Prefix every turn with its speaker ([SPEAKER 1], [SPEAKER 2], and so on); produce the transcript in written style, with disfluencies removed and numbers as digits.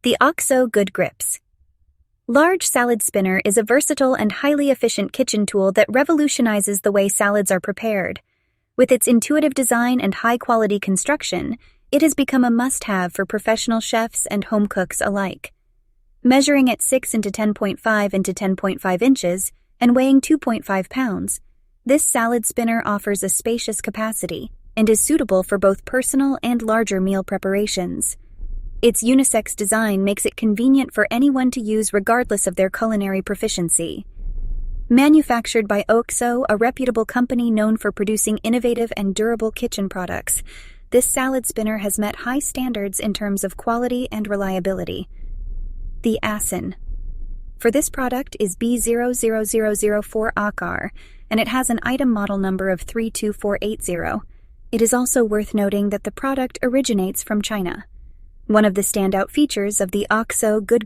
[SPEAKER 1] The OXO Good Grips. Large Salad Spinner is a versatile and highly efficient kitchen tool that revolutionizes the way salads are prepared. With its intuitive design and high-quality construction, it has become a must-have for professional chefs and home cooks alike. Measuring at 6 into 10.5 into 10.5 inches and weighing 2.5 pounds, this salad spinner offers a spacious capacity and is suitable for both personal and larger meal preparations. Its unisex design makes it convenient for anyone to use regardless of their culinary proficiency. Manufactured by OXO, a reputable company known for producing innovative and durable kitchen products, this salad spinner has met high standards in terms of quality and reliability. The ASIN. For this product is B00004 ACAR, and it has an item model number of 32480. It is also worth noting that the product originates from China. One of the standout features of the OXO Good